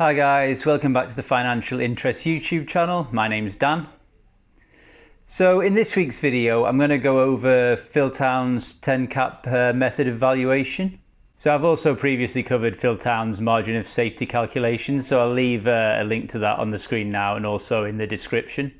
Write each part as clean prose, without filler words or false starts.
Hi guys, welcome back to the Financial Interest YouTube channel. My name's Dan. So in this week's video, I'm going to go over Phil Town's 10 cap method of valuation. So I've also previously covered Phil Town's margin of safety calculation, so I'll leave a link to that on the screen now and also in the description.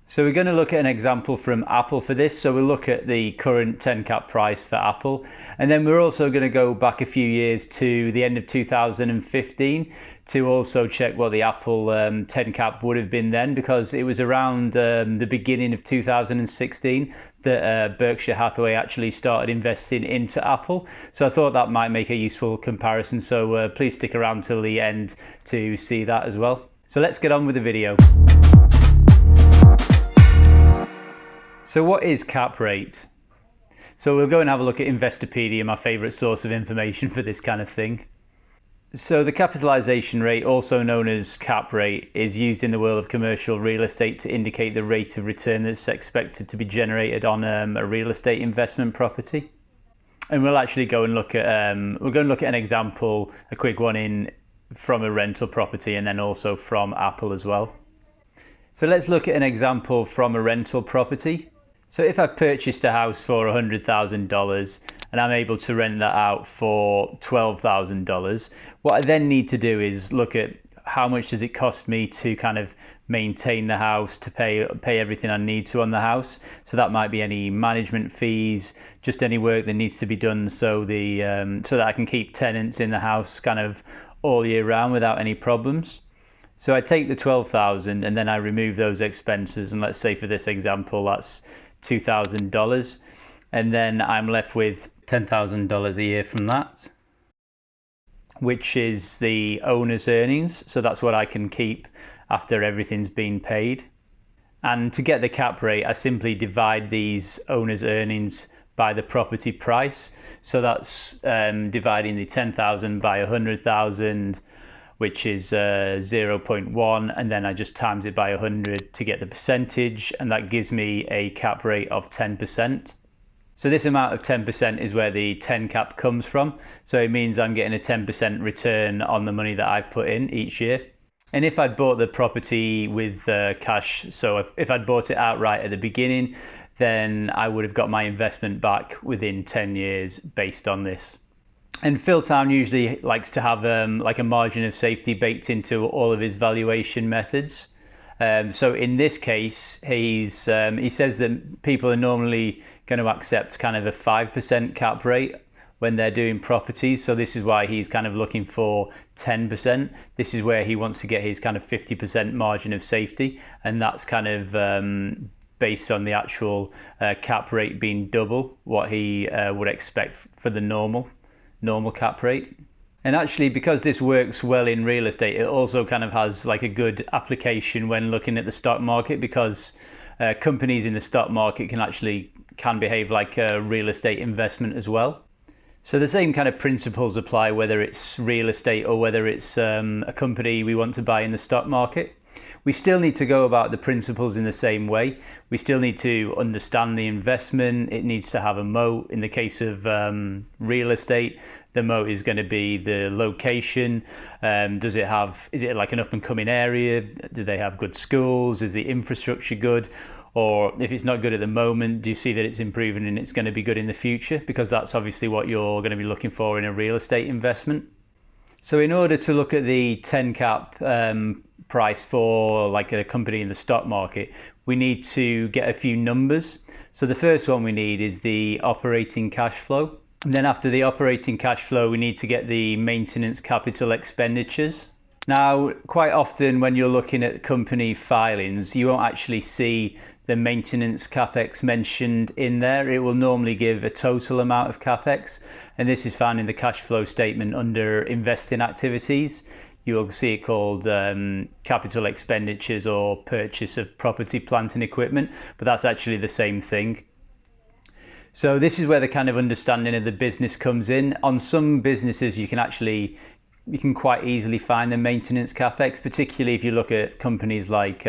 So we're going to look at an example from Apple for this. So we'll look at the current 10 cap price for Apple. And then we're also going to go back a few years to the end of 2015 to also check what the Apple 10 cap would have been then, because it was around the beginning of 2016 that Berkshire Hathaway actually started investing into Apple. So I thought that might make a useful comparison. So please stick around till the end to see that as well. So let's get on with the video. So what is cap rate? So we'll go and have a look at Investopedia, my favourite source of information for this kind of thing. So the capitalization rate, also known as cap rate, is used in the world of commercial real estate to indicate the rate of return that's expected to be generated on a real estate investment property. And we'll actually go and look at an example, a quick one from a rental property, and then also from Apple as well. So let's look at an example from a rental property. So if I've purchased a house for $100,000 and I'm able to rent that out for $12,000, what I then need to do is look at how much does it cost me to kind of maintain the house, to pay everything I need to on the house. So that might be any management fees, just any work that needs to be done so that I can keep tenants in the house kind of all year round without any problems. So I take the $12,000 and then I remove those expenses, and let's say for this example that's $2,000, and then I'm left with $10,000 a year from that, which is the owner's earnings. So that's what I can keep after everything's been paid. And to get the cap rate, I simply divide these owner's earnings by the property price. So that's dividing the 10,000 by 100,000, which is 0.1, and then I just times it by 100 to get the percentage, and that gives me a cap rate of 10%. So this amount of 10% is where the 10 cap comes from. So it means I'm getting a 10% return on the money that I've put in each year. And if I'd bought the property with cash, so if I'd bought it outright at the beginning, then I would have got my investment back within 10 years based on this. And Phil Town usually likes to have like a margin of safety baked into all of his valuation methods. So in this case, he says that people are normally going to accept kind of a 5% cap rate when they're doing properties. So this is why he's kind of looking for 10%. This is where he wants to get his kind of 50% margin of safety. And that's kind of based on the actual cap rate being double what he would expect for the normal cap rate. And actually, because this works well in real estate, it also kind of has like a good application when looking at the stock market, because companies in the stock market can behave like a real estate investment as well. So the same kind of principles apply whether it's real estate or whether it's a company we want to buy in the stock market. We still need to go about the principles in the same way. We still need to understand the investment. It needs to have a moat. In the case of real estate, the moat is going to be the location. Is it like an up and coming area? Do they have good schools? Is the infrastructure good? Or if it's not good at the moment, do you see that it's improving and it's going to be good in the future? Because that's obviously what you're going to be looking for in a real estate investment. So in order to look at the 10 cap price for like a company in the stock market, we need to get a few numbers. So the first one we need is the operating cash flow. And then after the operating cash flow, we need to get the maintenance capital expenditures. Now, quite often when you're looking at company filings, you won't actually see the maintenance capex mentioned in there. It will normally give a total amount of capex, and this is found in the cash flow statement under investing activities. You will see it called capital expenditures or purchase of property, plant and equipment, but that's actually the same thing. So this is where the kind of understanding of the business comes in. On some businesses, you can quite easily find the maintenance capex, particularly if you look at companies like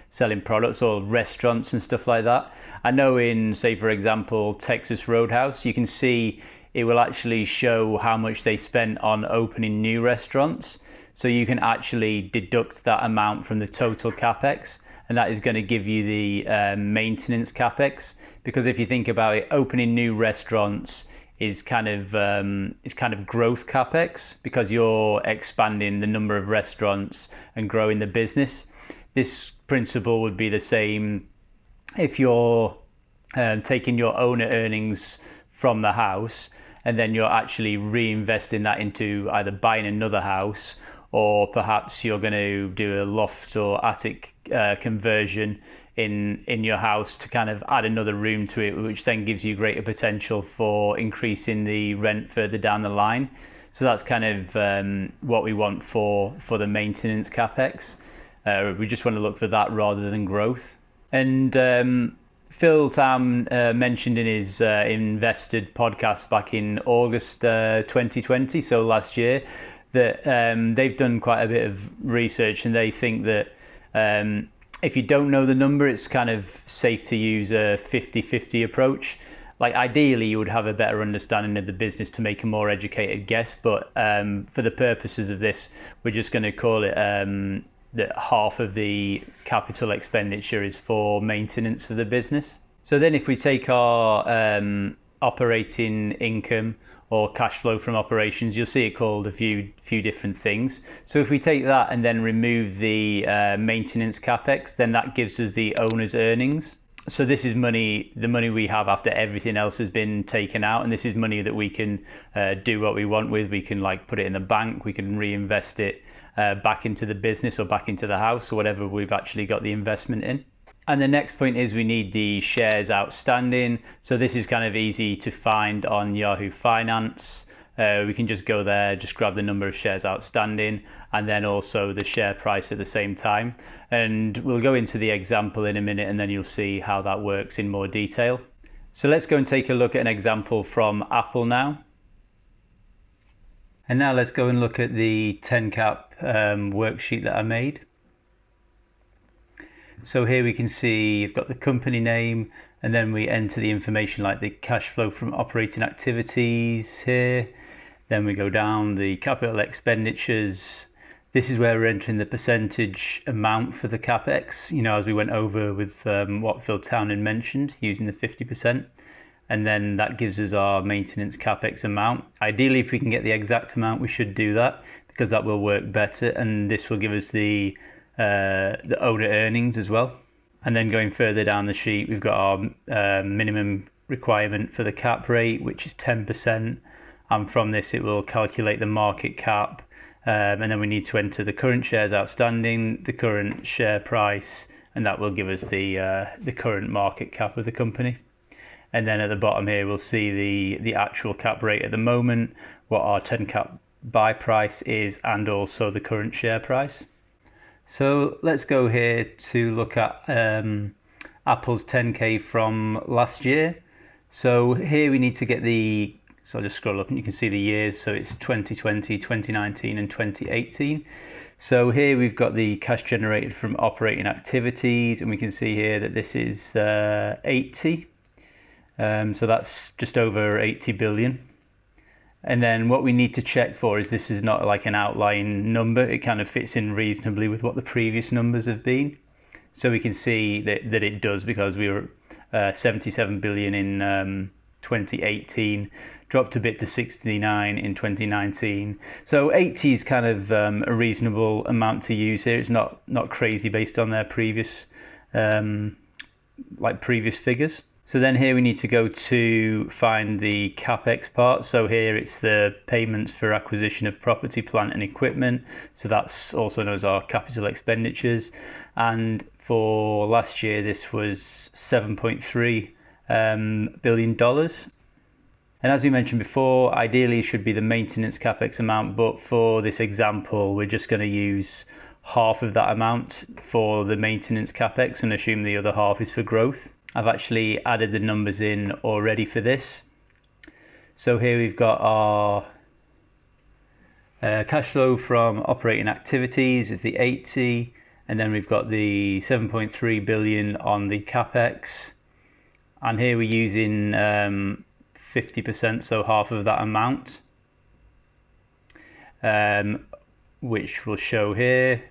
selling products or restaurants and stuff like that. I know in, say for example, Texas Roadhouse, you can see it will actually show how much they spent on opening new restaurants. So you can actually deduct that amount from the total capex, and that is going to give you the maintenance capex. Because if you think about it, opening new restaurants is kind of growth capex, because you're expanding the number of restaurants and growing the business. This principle would be the same if you're taking your owner earnings from the house and then you're actually reinvesting that into either buying another house, or perhaps you're going to do a loft or attic conversion in your house to kind of add another room to it, which then gives you greater potential for increasing the rent further down the line. So that's kind of what we want for the maintenance capex. We just want to look for that rather than growth. And Phil Tam mentioned in his Invested podcast back in August 2020, so last year, that they've done quite a bit of research, and they think that if you don't know the number, it's kind of safe to use a 50-50 approach. Like ideally, you would have a better understanding of the business to make a more educated guess, but for the purposes of this, we're just going to call it that half of the capital expenditure is for maintenance of the business. So then if we take our operating income or cash flow from operations, you'll see it called a few different things. So if we take that and then remove the maintenance capex, then that gives us the owner's earnings. So this is money, the money we have after everything else has been taken out, and this is money that we can do what we want with. We can like put it in the bank, we can reinvest it back into the business or back into the house or whatever we've actually got the investment in. And the next point is we need the shares outstanding. So this is kind of easy to find on Yahoo Finance. We can just go there, just grab the number of shares outstanding, and then also the share price at the same time. And we'll go into the example in a minute, and then you'll see how that works in more detail. So let's go and take a look at an example from Apple now. And now let's go and look at the 10-cap worksheet that I made. So here we can see you've got the company name, and then we enter the information like the cash flow from operating activities here. Then we go down the capital expenditures. This is where we're entering the percentage amount for the capex, you know, as we went over with what Phil Townend mentioned, using the 50%. And then that gives us our maintenance capex amount. Ideally, if we can get the exact amount, we should do that, because that will work better, and this will give us the owner earnings as well. And then going further down the sheet, we've got our minimum requirement for the cap rate, which is 10%, and from this it will calculate the market cap, and then we need to enter the current shares outstanding, the current share price, and that will give us the current market cap of the company. And then at the bottom here we'll see the actual cap rate at the moment, what our 10 cap buy price is, and also the current share price. So let's go here to look at Apple's 10K from last year. So here we need to get so I'll just scroll up and you can see the years. So it's 2020, 2019 and 2018. So here we've got the cash generated from operating activities, and we can see here that this is 80. So that's just over 80 billion. And then what we need to check for is this is not like an outlying number. It kind of fits in reasonably with what the previous numbers have been. So we can see that it does, because we were 77 billion in 2018, dropped a bit to 69 in 2019. So 80 is kind of a reasonable amount to use here. It's not crazy based on their previous previous figures. So then here we need to go to find the capex part. So here it's the payments for acquisition of property, plant and equipment. So that's also known as our capital expenditures. And for last year, this was $7.3 billion. And as we mentioned before, ideally it should be the maintenance capex amount, but for this example, we're just going to use half of that amount for the maintenance capex and assume the other half is for growth. I've actually added the numbers in already for this. So here we've got our cash flow from operating activities is the 80, and then we've got the 7.3 billion on the capex, and here we're using 50%, so half of that amount. which will show here.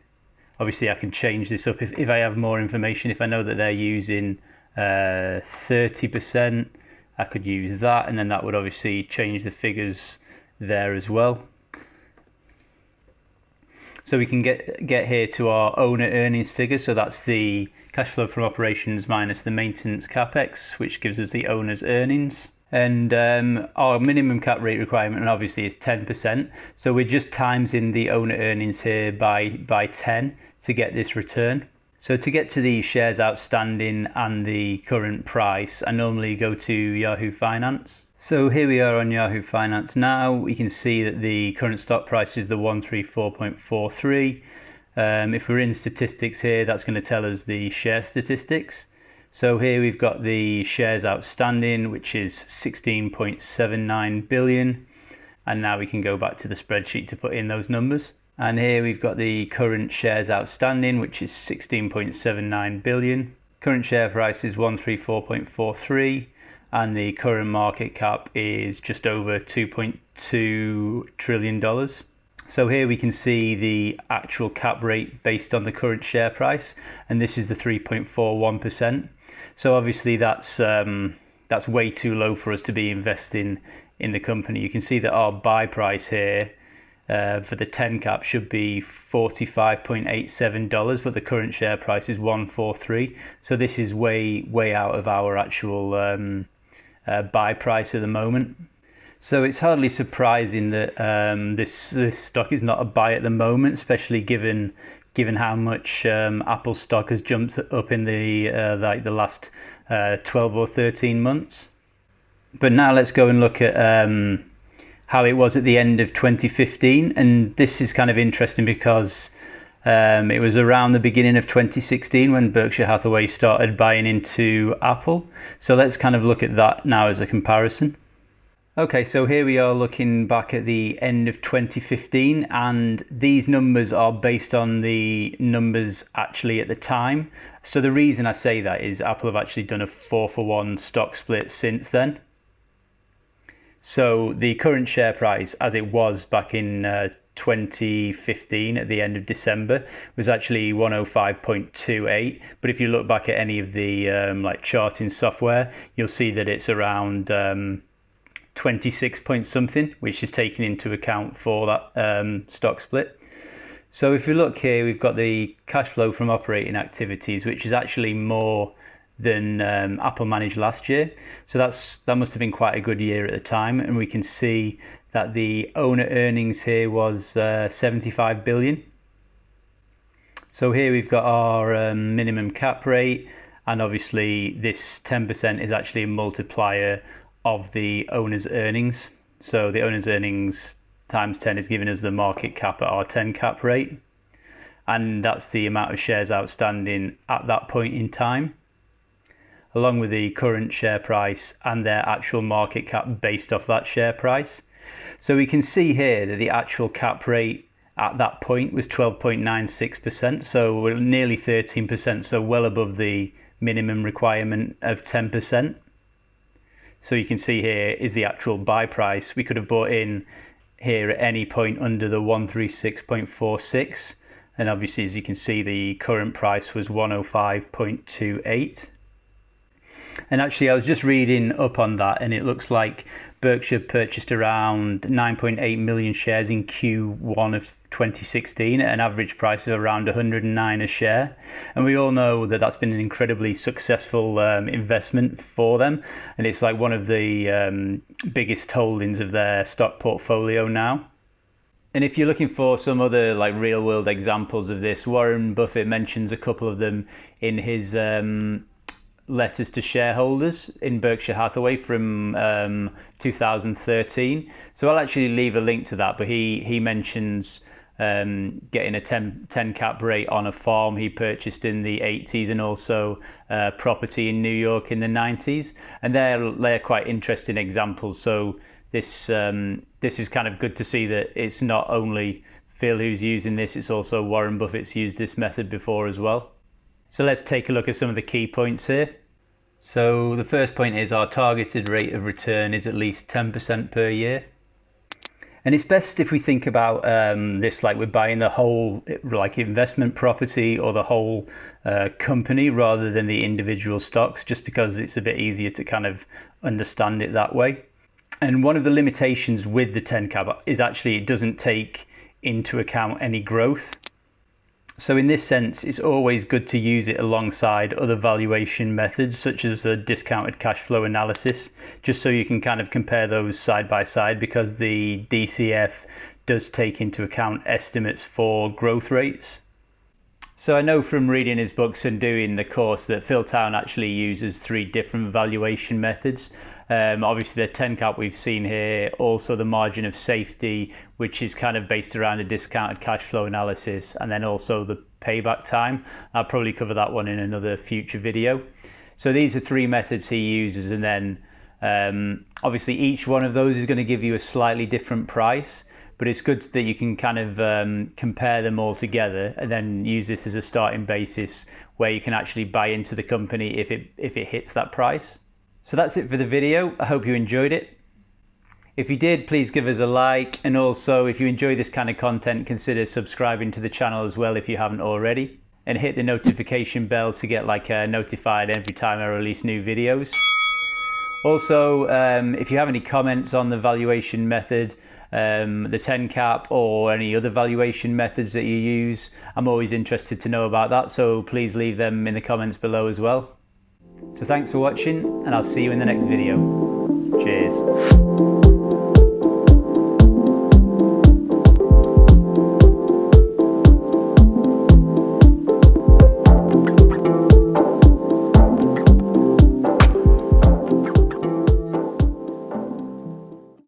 Obviously I can change this up if I have more information. If I know that they're using 30%, I could use that, and then that would obviously change the figures there as well. So we can get here to our owner earnings figure. So that's the cash flow from operations minus the maintenance capex, which gives us the owner's earnings. And our minimum cap rate requirement obviously is 10%. So we're just timesing the owner earnings here by 10 to get this return. So to get to the shares outstanding and the current price, I normally go to Yahoo Finance. So here we are on Yahoo Finance now. We can see that the current stock price is the 134.43. If we're in statistics here, that's going to tell us the share statistics. So here we've got the shares outstanding, which is 16.79 billion. And now we can go back to the spreadsheet to put in those numbers. And here we've got the current shares outstanding, which is 16.79 billion. Current share price is 134.43. And the current market cap is just over $2.2 trillion. So here we can see the actual cap rate based on the current share price, and this is the 3.41%. So obviously that's way too low for us to be investing in the company. You can see that our buy price here for the 10 cap should be $45.87, but the current share price is 143. So this is way out of our actual buy price at the moment. So it's hardly surprising that this stock is not a buy at the moment, especially given how much Apple stock has jumped up in the last 12 or 13 months. But now let's go and look at how it was at the end of 2015, and this is kind of interesting because it was around the beginning of 2016 when Berkshire Hathaway started buying into Apple. So let's kind of look at that now as a comparison. Okay, so here we are looking back at the end of 2015, and these numbers are based on the numbers actually at the time. So the reason I say that is Apple have actually done a 4-for-1 stock split since then. So the current share price as it was back in 2015 at the end of December was actually 105.28, but if you look back at any of the like charting software, you'll see that it's around 26 point something, which is taken into account for that stock split. So if we look here, we've got the cash flow from operating activities, which is actually more than Apple managed last year. So that must have been quite a good year at the time, and we can see that the owner earnings here was 75 billion. So here we've got our minimum cap rate, and obviously this 10% is actually a multiplier of the owner's earnings. So the owner's earnings times 10 is giving us the market cap at our 10 cap rate, and that's the amount of shares outstanding at that point in time, along with the current share price and their actual market cap based off that share price. So we can see here that the actual cap rate at that point was 12.96%, so we're nearly 13%, so well above the minimum requirement of 10%. So you can see here is the actual buy price. We could have bought in here at any point under the 136.46, and obviously as you can see the current price was 105.28. And actually I was just reading up on that, and it looks like Berkshire purchased around 9.8 million shares in Q1 of 2016 at an average price of around 109 a share. And we all know that that's been an incredibly successful investment for them, and it's like one of the biggest holdings of their stock portfolio now. And if you're looking for some other like real world examples of this, Warren Buffett mentions a couple of them in his letters to shareholders in Berkshire Hathaway from 2013. So I'll actually leave a link to that, but he mentions getting a 10 cap rate on a farm he purchased in the 80s, and also property in New York in the 90s, and they're quite interesting examples. So this is kind of good to see that it's not only Phil who's using this, it's also Warren Buffett's used this method before as well. So let's take a look at some of the key points here. So the first point is our targeted rate of return is at least 10% per year. And it's best if we think about this like we're buying the whole like investment property or the whole company rather than the individual stocks, just because it's a bit easier to kind of understand it that way. And one of the limitations with the 10 cap is actually it doesn't take into account any growth. So in this sense, it's always good to use it alongside other valuation methods, such as a discounted cash flow analysis, just so you can kind of compare those side by side, because the DCF does take into account estimates for growth rates. So I know from reading his books and doing the course that Phil Town actually uses 3 different valuation methods. Obviously the 10 cap we've seen here, also the margin of safety, which is kind of based around a discounted cash flow analysis, and then also the payback time. I'll probably cover that one in another future video. So these are 3 methods he uses, and then obviously each one of those is going to give you a slightly different price, but it's good that you can kind of compare them all together and then use this as a starting basis where you can actually buy into the company if it hits that price. So that's it for the video. I hope you enjoyed it. If you did, please give us a like, and also if you enjoy this kind of content, consider subscribing to the channel as well if you haven't already, and hit the notification bell to get notified every time I release new videos. Also, if you have any comments on the valuation method, the 10 cap or any other valuation methods that you use, I'm always interested to know about that, so please leave them in the comments below as well. So thanks for watching, and I'll see you in the next video. Cheers.